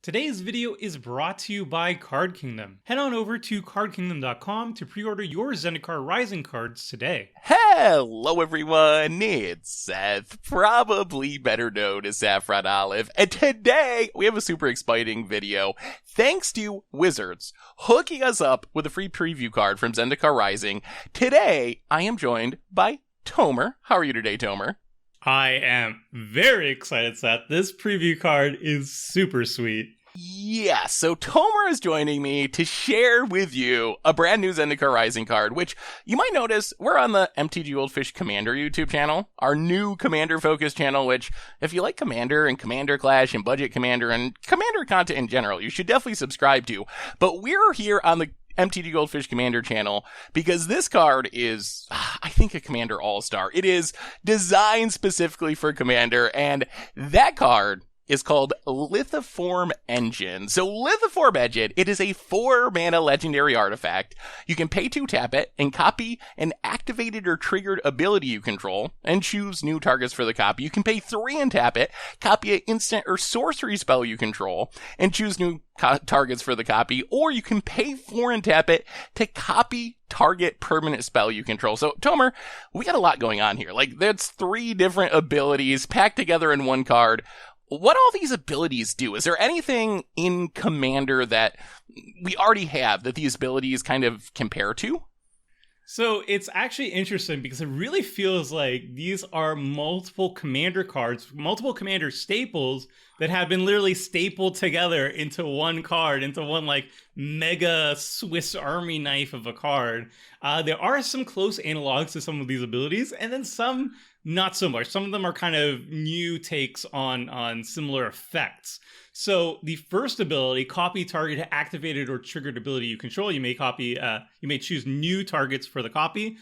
Today's video is brought to you by Card Kingdom. Head on over to cardkingdom.com to pre-order your Zendikar Rising cards today. Hello everyone, it's Seth, probably better known as Saffron Olive, and today we have a super exciting video thanks to Wizards hooking us up with a free preview card from Zendikar Rising. Today I am joined by Tomer. How are you today, Tomer? I am very excited, Seth. This preview card is super sweet. Yeah, so Tomer is joining me to share with you a brand new Zendikar Rising card, which you might notice we're on the MTGGoldfish Commander YouTube channel, our new Commander-focused channel, which if you like Commander and Commander Clash and Budget Commander and Commander content in general, you should definitely subscribe to. But we're here on the MTGGoldfish Commander channel because this card is, I think, a Commander All-Star. It is designed specifically for Commander, and that card is called Lithoform Engine. So Lithoform Engine, it is a 4-mana legendary artifact. You can pay to tap it and copy an activated or triggered ability you control and choose new targets for the copy. You can pay 3 and tap it, copy an instant or sorcery spell you control and choose new targets for the copy, or you can pay 4 and tap it to copy target permanent spell you control. So, Tomer, we got a lot going on here. Like, that's 3 different abilities packed together in one card. What all these abilities do? Is there anything in Commander that we already have that these abilities kind of compare to? So it's actually interesting because it really feels like these are multiple Commander cards, multiple Commander staples that have been literally stapled together into one card, into one like mega Swiss Army knife of a card. There are some close analogs to some of these abilities, and then some not so much. Some of them are kind of new takes on similar effects. So the first ability, copy target activated or triggered ability you control. You may choose new targets for the copy.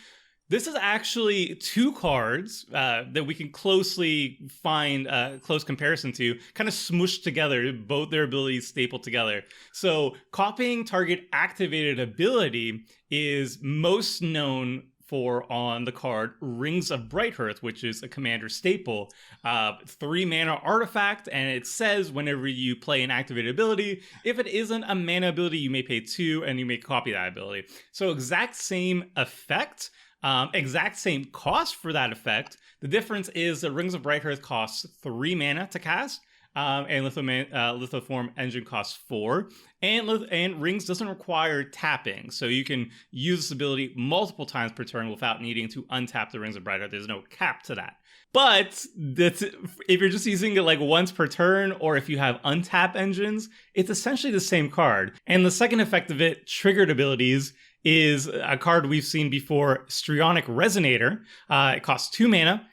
This is actually 2 cards that we can closely find close comparison to, kind of smushed together, both their abilities stapled together. So copying target activated ability is most known for on the card Rings of Brighthearth, which is a Commander staple. 3-mana artifact, and it says whenever you play an activated ability, if it isn't a mana ability, you may pay 2 and you may copy that ability. So exact same effect, exact same cost for that effect. The difference is that Rings of Brighthearth costs 3 mana to cast, and Lithoform Engine costs 4, and Rings doesn't require tapping, so you can use this ability multiple times per turn without needing to untap the Rings of Brighthearth. There's no cap to that. But if you're just using it like once per turn, or if you have untap engines, it's essentially the same card. And the second effect of it, triggered abilities, is a card we've seen before, Strionic Resonator. It costs 2 mana,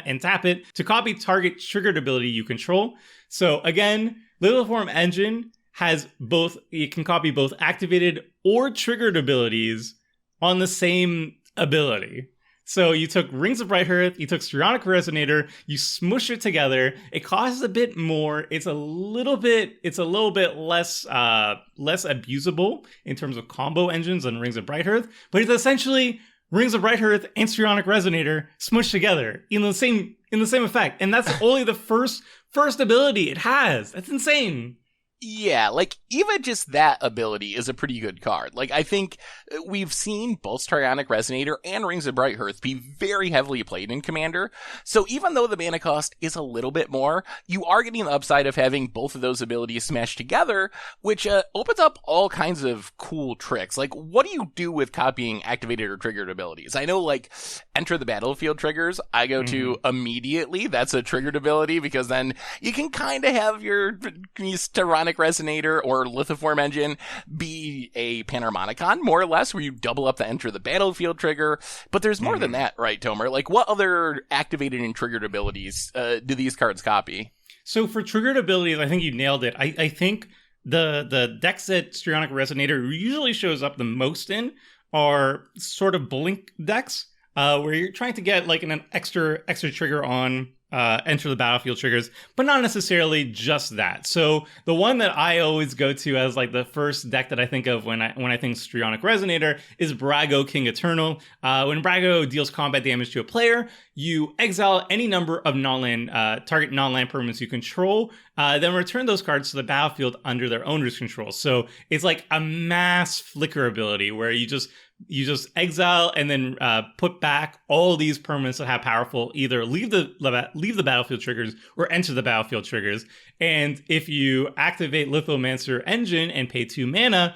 and tap it to copy target triggered ability you control. So again, Lithoform Engine has both, it can copy both activated or triggered abilities on the same ability. So you took Rings of Brighthearth, you took Strionic Resonator, you smush it together. It costs a bit more. It's a little bit less abusable in terms of combo engines than Rings of Brighthearth, but it's essentially Rings of Brighthearth and Strionic Resonator smushed together in the same effect, and that's only the first ability it has. That's insane. Yeah, like, even just that ability is a pretty good card. Like, I think we've seen both Strionic Resonator and Rings of Brighthearth be very heavily played in Commander, so even though the mana cost is a little bit more, you are getting the upside of having both of those abilities smashed together, which opens up all kinds of cool tricks. Like, what do you do with copying activated or triggered abilities? I know, like, Enter the Battlefield triggers, I go to immediately. That's a triggered ability, because then you can kind of have your Strionic Resonator or Lithoform Engine be a Panharmonicon, more or less, where you double up the Enter the Battlefield trigger. But there's more than that, right, Tomer? Like, what other activated and triggered abilities do these cards copy? So for triggered abilities, I think you nailed it. I think the decks that Strionic Resonator usually shows up the most in are sort of blink decks, where you're trying to get like an extra trigger on enter the battlefield triggers, but not necessarily just that. So the one that I always go to as like the first deck that I think of when I think Strionic Resonator is Brago King Eternal. When Brago deals combat damage to a player, you exile any number of target non-land permanents you control, then return those cards to the battlefield under their owner's control. So it's like a mass flicker ability where you just exile and then put back all these permanents that have powerful either leave the battlefield triggers or enter the battlefield triggers. And if you activate Lithomancer Engine and pay 2 mana,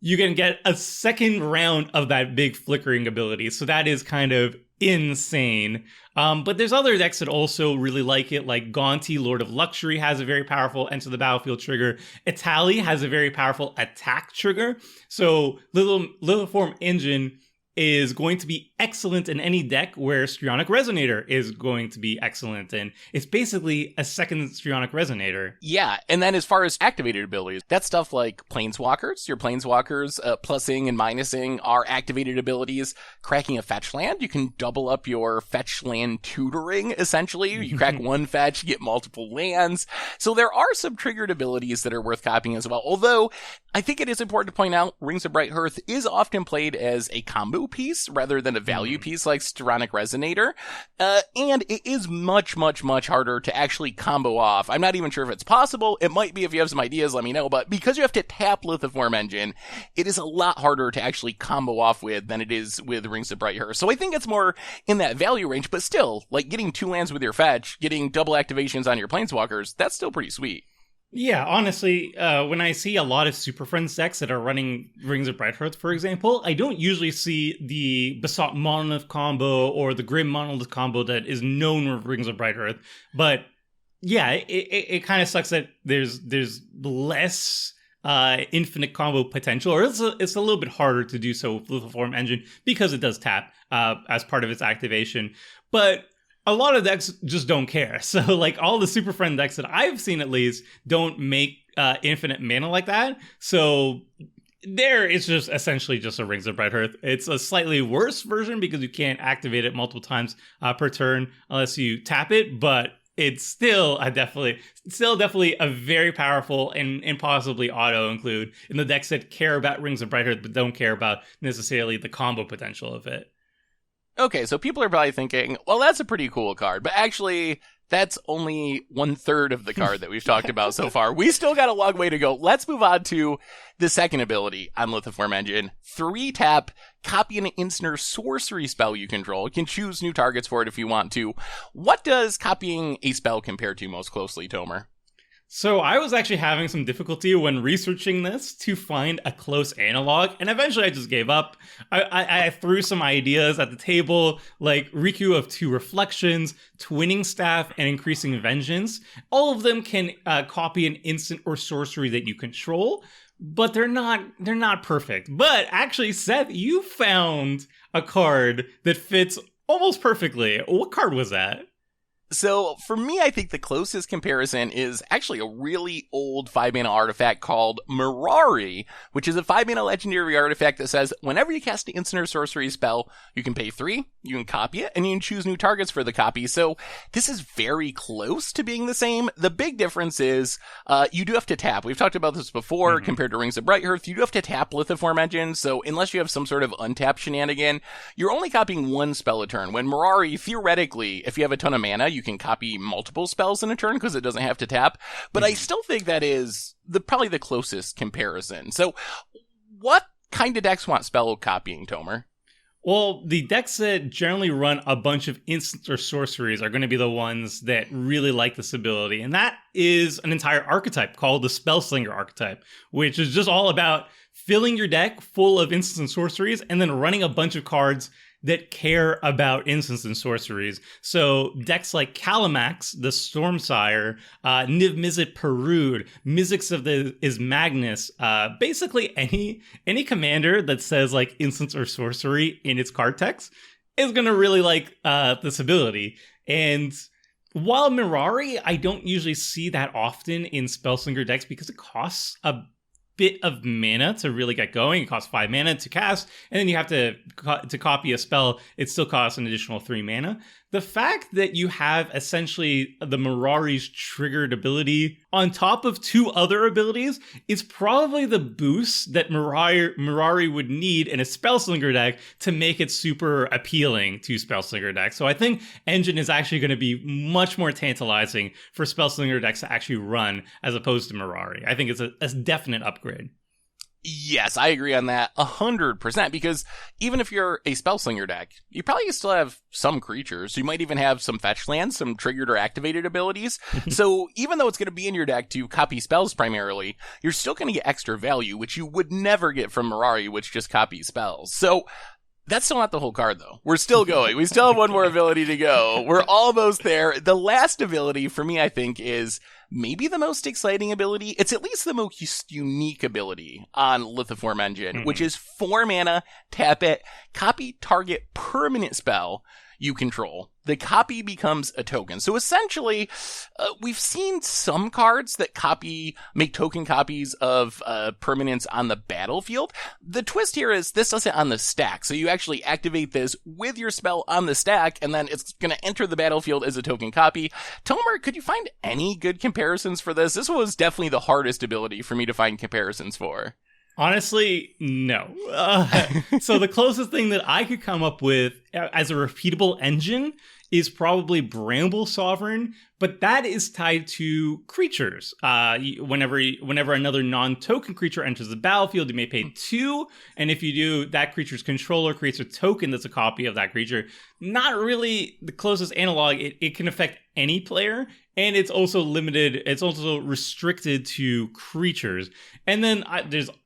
you can get a second round of that big flickering ability. So that is kind of insane. But there's other decks that also really like it, like Gaunty, Lord of Luxury, has a very powerful enter the battlefield trigger. Itali has a very powerful attack trigger. So Lithoform Engine is going to be excellent in any deck where Strionic Resonator is going to be excellent in. It's basically a second Strionic Resonator. Yeah, and then as far as activated abilities, that's stuff like Planeswalkers. Your Planeswalkers, plussing and minusing are activated abilities. Cracking a fetch land, you can double up your fetch land tutoring, essentially. You crack one fetch, get multiple lands. So there are some triggered abilities that are worth copying as well. Although, I think it is important to point out, Rings of Brighthearth is often played as a combo piece rather than a value piece like Strionic Resonator. And it is much, much, much harder to actually combo off. I'm not even sure if it's possible. It might be. If you have some ideas, let me know. But because you have to tap Lithoform Engine, it is a lot harder to actually combo off with than it is with Rings of Brighthearth. So I think it's more in that value range, but still, like getting 2 lands with your fetch, getting double activations on your Planeswalkers, that's still pretty sweet. Yeah, honestly, when I see a lot of Super Friends decks that are running Rings of Brighthearth, for example, I don't usually see the Basalt Monolith combo or the Grim Monolith combo that is known with Rings of Brighthearth. But yeah, it kind of sucks that there's less infinite combo potential, or it's a little bit harder to do so with Lithoform Engine because it does tap as part of its activation. But a lot of decks just don't care. So like all the Super Friend decks that I've seen at least don't make infinite mana like that. So there it's just essentially just a Rings of Brighthearth. It's a slightly worse version because you can't activate it multiple times per turn unless you tap it, but it's still definitely a very powerful and possibly auto include in the decks that care about Rings of Brighthearth but don't care about necessarily the combo potential of it. Okay, so people are probably thinking, well, that's a pretty cool card, but actually, that's only 1/3 of the card that we've talked about so far. We still got a long way to go. Let's move on to the second ability on Lithoform Engine. 3-tap, copy an instant or sorcery spell you control. You can choose new targets for it if you want to. What does copying a spell compare to most closely, Tomer? So I was actually having some difficulty when researching this to find a close analog, and eventually I just gave up. I threw some ideas at the table, like Riku of 2 Reflections, Twinning Staff, and Increasing Vengeance. All of them can copy an instant or sorcery that you control, but they're not perfect. But actually, Seth, you found a card that fits almost perfectly. What card was that? So, for me, I think the closest comparison is actually a really old 5-mana artifact called Mirari, which is a 5-mana legendary artifact that says, whenever you cast an instant or sorcery spell, you can pay 3, you can copy it, and you can choose new targets for the copy. So, this is very close to being the same. The big difference is, you do have to tap. We've talked about this before, compared to Rings of Brighthearth. You do have to tap Lithoform Engine, so unless you have some sort of untap shenanigan, you're only copying 1 spell a turn. When Mirari, theoretically, if you have a ton of mana, you can copy multiple spells in a turn because it doesn't have to tap. But I still think that is probably the closest comparison. So what kind of decks want spell copying, Tomer? Well, the decks that generally run a bunch of instants or sorceries are going to be the ones that really like this ability. And that is an entire archetype called the Spellslinger archetype, which is just all about filling your deck full of instants and sorceries and then running a bunch of cards that care about instants and sorceries. So decks like Calamax, the Stormsire, Niv Mizzet Perud, Mizzix of the is Magnus, basically any commander that says like instants or sorcery in its card text is gonna really like this ability. And while Mirari, I don't usually see that often in Spellslinger decks because it costs bit of mana to really get going. It costs 5 mana to cast, and then you have to copy a spell. It still costs an additional 3 mana. The fact that you have essentially the Mirari's triggered ability on top of 2 other abilities is probably the boost that Mirari would need in a Spellslinger deck to make it super appealing to Spellslinger decks. So I think Engine is actually going to be much more tantalizing for Spellslinger decks to actually run as opposed to Mirari. I think it's a definite upgrade. Yes, I agree on that 100%, because even if you're a Spellslinger deck, you probably still have some creatures. You might even have some fetch lands, some triggered or activated abilities. So even though it's going to be in your deck to copy spells primarily, you're still going to get extra value, which you would never get from Mirari, which just copies spells. So that's still not the whole card, though. We're still going. We still have one more ability to go. We're almost there. The last ability for me, I think, is maybe the most exciting ability. It's at least the most unique ability on Lithoform Engine, which is 4 mana, tap it, copy target permanent spell you control. The copy becomes a token. So essentially, we've seen some cards that make token copies of permanents on the battlefield. The twist here is this does it on the stack. So you actually activate this with your spell on the stack, and then it's going to enter the battlefield as a token copy. Tomer, could you find any good comparisons for this? This was definitely the hardest ability for me to find comparisons for. Honestly, no. So the closest thing that I could come up with as a repeatable engine is probably Bramble Sovereign, but that is tied to creatures. Whenever another non-token creature enters the battlefield, you may pay 2, and if you do, that creature's controller creates a token that's a copy of that creature. Not really the closest analog. It can affect any player, and it's also limited. It's also restricted to creatures. And then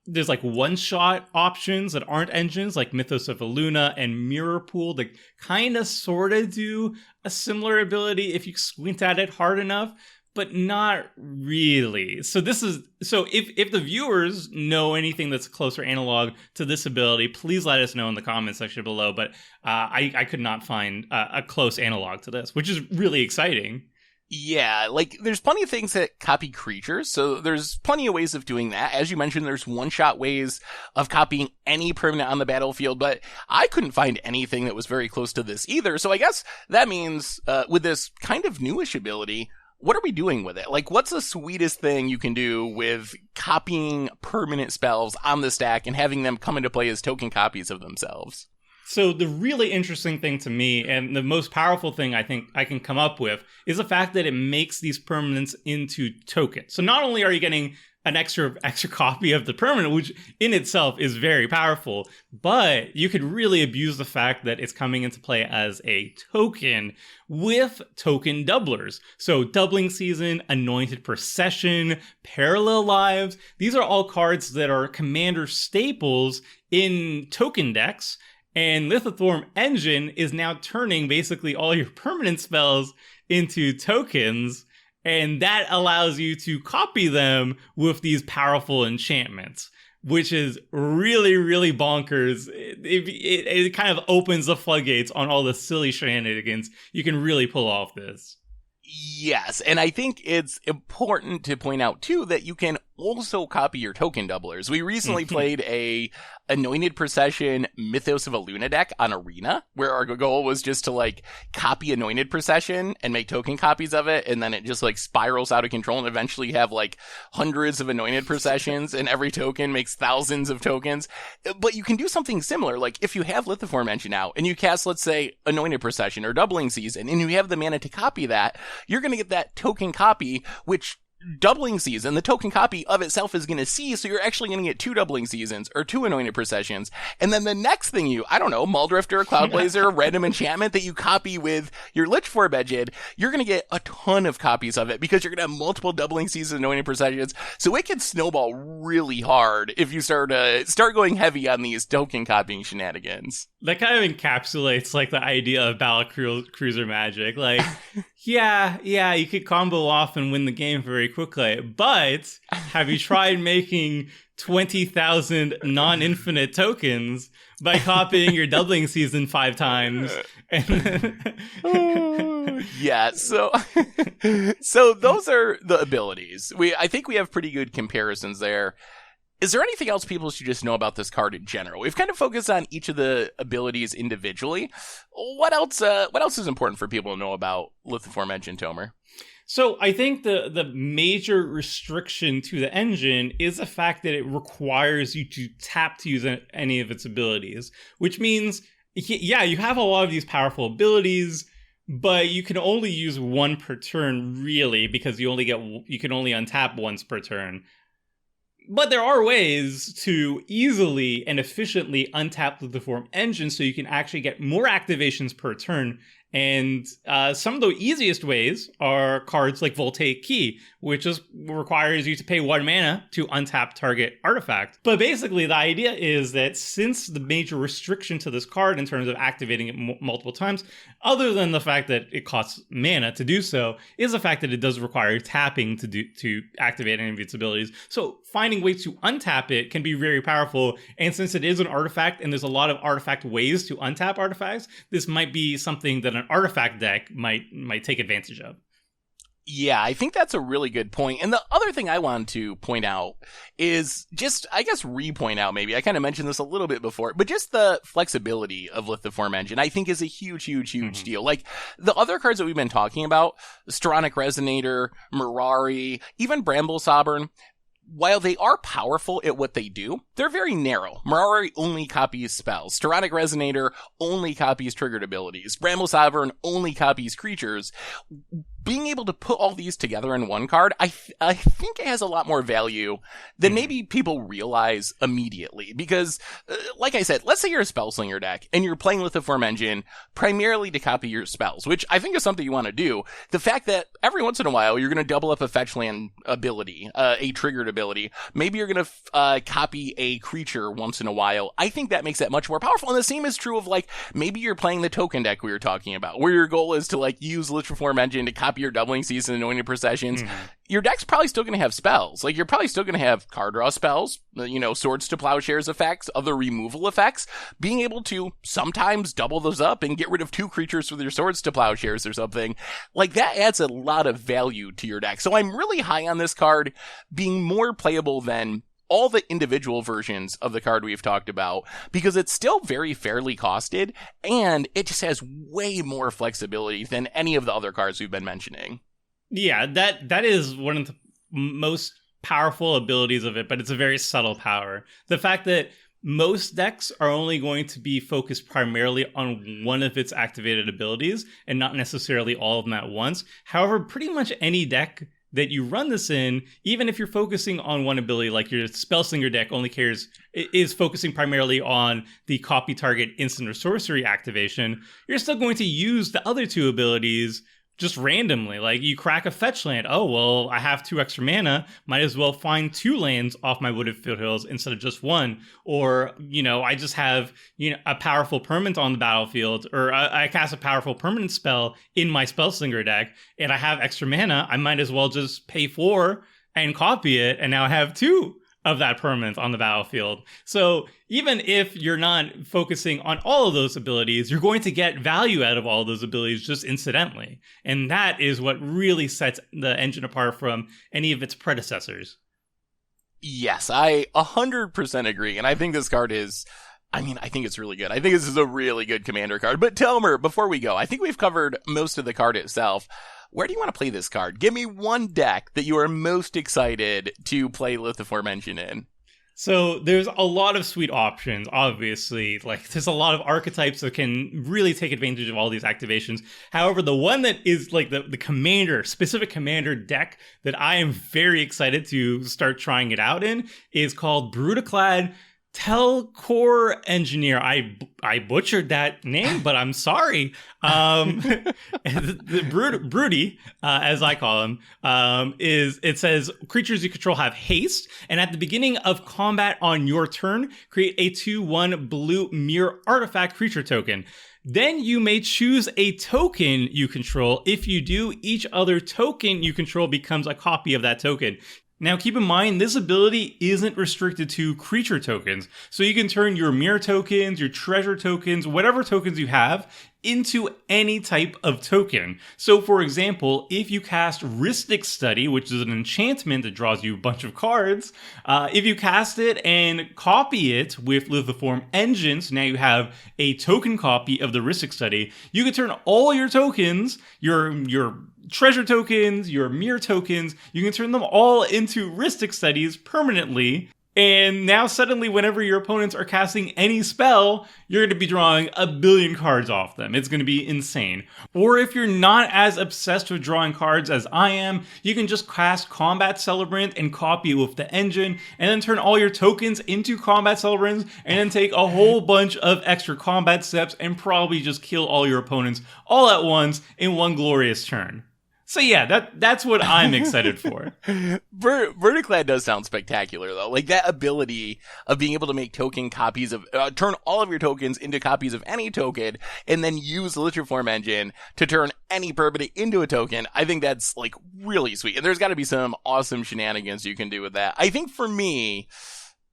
there's like one-shot options that aren't engines, like Mythos of Eluna and Mirror Pool, that kind of sort of do a similar ability if you squint at it hard enough, but not really. So if the viewers know anything that's a closer analog to this ability, please let us know in the comments section below. But I could not find a close analog to this, which is really exciting. Yeah, like, there's plenty of things that copy creatures, so there's plenty of ways of doing that. As you mentioned, there's one-shot ways of copying any permanent on the battlefield, but I couldn't find anything that was very close to this either. So I guess that means, with this kind of newish ability, what are we doing with it? Like, what's the sweetest thing you can do with copying permanent spells on the stack and having them come into play as token copies of themselves? So the really interesting thing to me, and the most powerful thing I think I can come up with, is the fact that it makes these permanents into tokens. So not only are you getting an extra copy of the permanent, which in itself is very powerful, but you could really abuse the fact that it's coming into play as a token with token doublers. So Doubling Season, Anointed Procession, Parallel Lives, these are all cards that are commander staples in token decks. And Lithoform Engine is now turning basically all your permanent spells into tokens, and that allows you to copy them with these powerful enchantments, which is really, really bonkers. It kind of opens the floodgates on all the silly shenanigans you can really pull off this. Yes, and I think it's important to point out, too, that you can also copy your token doublers. We recently played a Anointed Procession Mythos of Eluna deck on Arena, where our goal was just to, like, copy Anointed Procession and make token copies of it, and then it just, like, spirals out of control, and eventually you have, like, hundreds of Anointed Processions, and every token makes thousands of tokens. But you can do something similar. Like, if you have Lithoform Engine out, and you cast, let's say, Anointed Procession or Doubling Season, and you have the mana to copy that, you're going to get that token copy, which Doubling Season, the token copy of itself, is going to see, so you're actually going to get 2 Doubling Seasons or 2 Anointed Processions, and then the next thing Muldrifter, Cloudblazer, random enchantment that you copy with your Lithoform Engine, you're going to get a ton of copies of it because you're going to have multiple Doubling Seasons, Anointed Processions, so it can snowball really hard if you start going heavy on these token copying shenanigans. That kind of encapsulates, like, the idea of Battle Cruiser Magic. Like, yeah, you could combo off and win the game very quickly, but have you tried making 20,000 non-infinite tokens by copying your Doubling Season 5 times? Yeah, so those are the abilities. I think we have pretty good comparisons there. Is there anything else people should just know about this card in general? We've kind of focused on each of the abilities individually. What else is important for people to know about Lithoform Engine, Tomer? So I think the major restriction to the engine is the fact that it requires you to tap to use any of its abilities, which means, yeah, you have a lot of these powerful abilities, but you can only use one per turn, really, because you can only untap once per turn. But there are ways to easily and efficiently untap the Lithoform Engine so you can actually get more activations per turn. And some of the easiest ways are cards like Voltaic Key, which requires you to pay 1 mana to untap target artifact. But basically, the idea is that since the major restriction to this card in terms of activating it multiple times, other than the fact that it costs mana to do so, is the fact that it does require tapping to activate any of its abilities. So finding ways to untap it can be very powerful. And since it is an artifact and there's a lot of artifact ways to untap artifacts, this might be something that an artifact deck might take advantage of. Yeah, I think that's a really good point. And the other thing I wanted to point out is just, I guess, re-point out maybe. I kind of mentioned this a little bit before, but just the flexibility of Lithoform Engine, I think is a huge deal. Like, the other cards that we've been talking about, Stronic Resonator, Mirari, even Bramble Sovereign, while they are powerful at what they do, they're very narrow. Mirari only copies spells. Stronic Resonator only copies triggered abilities. Bramble Sovereign only copies creatures. Being able to put all these together in one card, I think it has a lot more value than maybe people realize immediately. Because, like I said, let's say you're a Spellslinger deck and you're playing Lithoform Engine primarily to copy your spells, which I think is something you want to do. The fact that every once in a while you're going to double up a fetch land ability, a triggered ability. Maybe you're going to copy a creature once in a while. I think that makes that much more powerful. And the same is true of, like, maybe you're playing the token deck we were talking about, where your goal is to, like, use Lithoform Engine to copy your Doubling Season and Anointed Processions. Your deck's probably still going to have spells. Like, you're probably still going to have card draw spells, Swords to Plowshares effects, other removal effects. Being able to sometimes double those up and get rid of 2 creatures with your Swords to Plowshares or something, like, that adds a lot of value to your deck. So I'm really high on this card being more playable than all the individual versions of the card we've talked about, because it's still very fairly costed, and it just has way more flexibility than any of the other cards we've been mentioning. Yeah, that is one of the most powerful abilities of it, but it's a very subtle power. The fact that most decks are only going to be focused primarily on one of its activated abilities and not necessarily all of them at once. However, pretty much any deck that you run this in, even if you're focusing on one ability, like your Spellslinger deck is focusing primarily on the copy target instant or sorcery activation, you're still going to use the other 2 abilities just randomly. Like, you crack a fetch land. Oh, well, I have 2 extra mana. Might as well find 2 lands off my Wooded Foothills instead of just 1. Or, I just have, a powerful permanent on the battlefield, or I cast a powerful permanent spell in my Spellslinger deck, and I have extra mana. I might as well just pay 4 and copy it, and now I have 2 of that permanent on the battlefield. So even if you're not focusing on all of those abilities, you're going to get value out of all of those abilities just incidentally. And that is what really sets the engine apart from any of its predecessors. Yes, I 100% agree. And I think this card is, I think it's really good. I think this is a really good commander card. But Tomer, before we go, I think we've covered most of the card itself. Where do you want to play this card? Give me one deck that you are most excited to play Lithoform Engine in. So there's a lot of sweet options, obviously. Like, there's a lot of archetypes that can really take advantage of all these activations. However, the one that is like the specific commander deck that I am very excited to start trying it out in is called Brutaclad Telcor Engineer. I butchered that name, but I'm sorry. The Broody, as I call him, it says creatures you control have haste, and at the beginning of combat on your turn, create a 2/1 blue mirror artifact creature token. Then you may choose a token you control. If you do, each other token you control becomes a copy of that token. Now, keep in mind, this ability isn't restricted to creature tokens. So you can turn your mirror tokens, your treasure tokens, whatever tokens you have, into any type of token. So for example, if you cast Rhystic Study, which is an enchantment that draws you a bunch of cards, if you cast it and copy it with Lithoform Engine, so now you have a token copy of the Rhystic Study, you can turn all your tokens, your treasure tokens, your mirror tokens, you can turn them all into Rhystic Studies permanently. And now suddenly whenever your opponents are casting any spell, you're going to be drawing a billion cards off them. It's going to be insane. Or if you're not as obsessed with drawing cards as I am, you can just cast Combat Celebrant and copy it with the engine, and then turn all your tokens into Combat Celebrants, and then take a whole bunch of extra combat steps and probably just kill all your opponents all at once in one glorious turn. So yeah, that's what I'm excited for. Verticlad does sound spectacular, though. Like, that ability of being able to make token copies of, turn all of your tokens into copies of any token, and then use the Lithoform engine to turn any permanent into a token, I think that's, like, really sweet. And there's got to be some awesome shenanigans you can do with that. I think for me,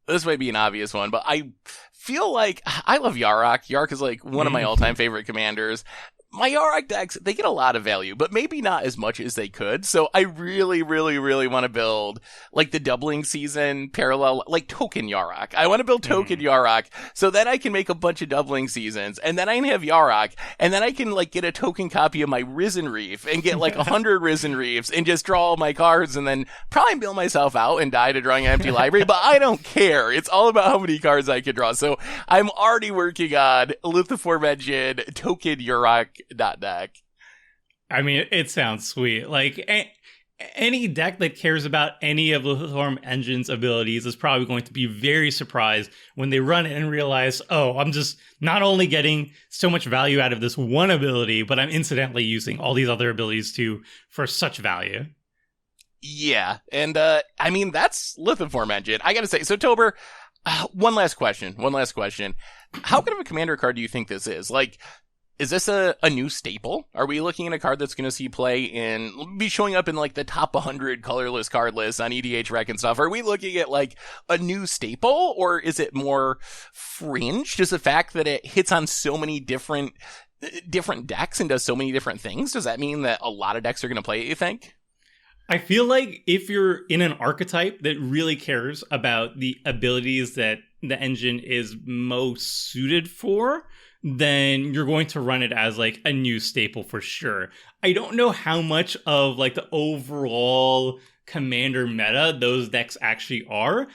this might be an obvious one, but I feel like I love Yarok. Yarok is, like, one of my all-time favorite commanders. My Yarok decks, they get a lot of value, but maybe not as much as they could. So I really, really, really want to build, like, the doubling season parallel, like, token Yarok. I want to build token Yarok so that I can make a bunch of doubling seasons, and then I can have Yarok, and then I can, like, get a token copy of my Risen Reef and get, like, 100 Risen Reefs and just draw all my cards and then probably mill myself out and die to drawing an empty library, but I don't care. It's all about how many cards I can draw. So I'm already working on Lithoform Engine, token Yarok deck. I mean, it sounds sweet. Like, any deck that cares about any of Lithoform Engine's abilities is probably going to be very surprised when they run it and realize, oh, I'm just not only getting so much value out of this one ability, but I'm incidentally using all these other abilities too for such value. Yeah, and I mean, that's Lithoform Engine. I gotta say, so Tober, one last question. How good of a commander card do you think this is? Like, is this a new staple? Are we looking at a card that's going to see play be showing up in, like, the top 100 colorless card lists on EDH Rec and stuff? Are we looking at, like, a new staple, or is it more fringe? Just the fact that it hits on so many different decks and does so many different things? Does that mean that a lot of decks are going to play it, you think? I feel like if you're in an archetype that really cares about the abilities that the engine is most suited for, then you're going to run it as, like, a new staple for sure. I don't know how much of, like, the overall commander meta those decks actually are,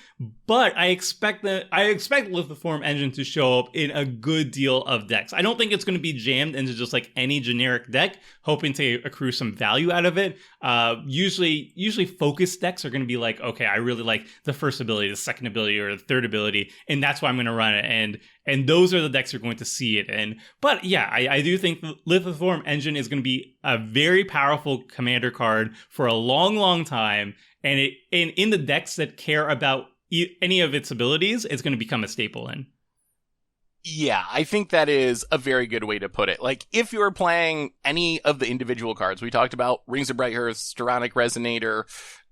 but I expect Lithoform Engine to show up in a good deal of decks. I don't think it's going to be jammed into just, like, any generic deck, hoping to accrue some value out of it. Usually focused decks are going to be like, okay, I really like the first ability, the second ability, or the third ability, and that's why I'm going to run it. And those are the decks you're going to see it in. But yeah, I do think Lithoform Engine is going to be a very powerful commander card for a long, long time. And in the decks that care about any of its abilities, it's going to become a staple in. Yeah, I think that is a very good way to put it. Like, if you're playing any of the individual cards, we talked about Rings of Brighthearth, Steronic Resonator,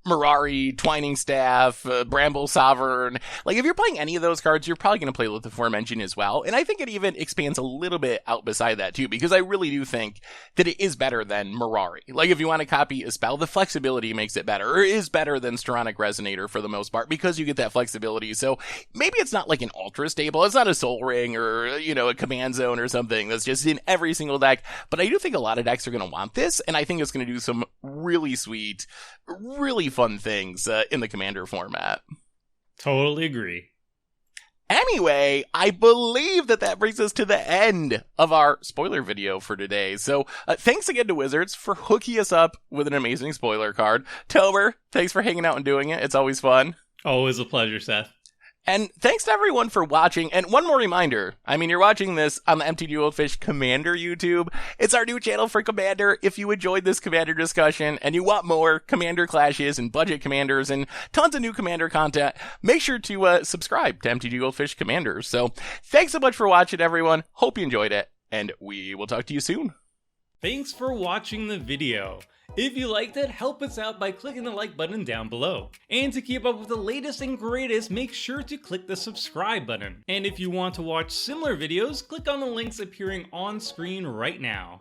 Mirari, Twining Staff, Bramble Sovereign. Like, if you're playing any of those cards, you're probably going to play Lithoform Engine as well. And I think it even expands a little bit out beside that, too, because I really do think that it is better than Mirari. Like, if you want to copy a spell, the flexibility makes it better, or is better than Steronic Resonator for the most part, because you get that flexibility. So maybe it's not like an ultra staple. It's not a Soul Ring or, you know, a Command Zone or something that's just in every single deck. But I do think a lot of decks are going to want this, and I think it's going to do some really sweet, really fun things in the commander format. Totally agree. Anyway, I believe that brings us to the end of our spoiler video for today. So thanks again to Wizards for hooking us up with an amazing spoiler card. Tober, thanks for hanging out and doing it. It's always fun. Always a pleasure, Seth. And thanks to everyone for watching. And one more reminder. I mean, you're watching this on the MTGGoldfish Commander YouTube. It's our new channel for Commander. If you enjoyed this Commander discussion and you want more Commander clashes and budget Commanders and tons of new Commander content, make sure to subscribe to MTGGoldfish Commander. So thanks so much for watching, everyone. Hope you enjoyed it. And we will talk to you soon. Thanks for watching the video. If you liked it, help us out by clicking the like button down below. And to keep up with the latest and greatest, make sure to click the subscribe button. And if you want to watch similar videos, click on the links appearing on screen right now.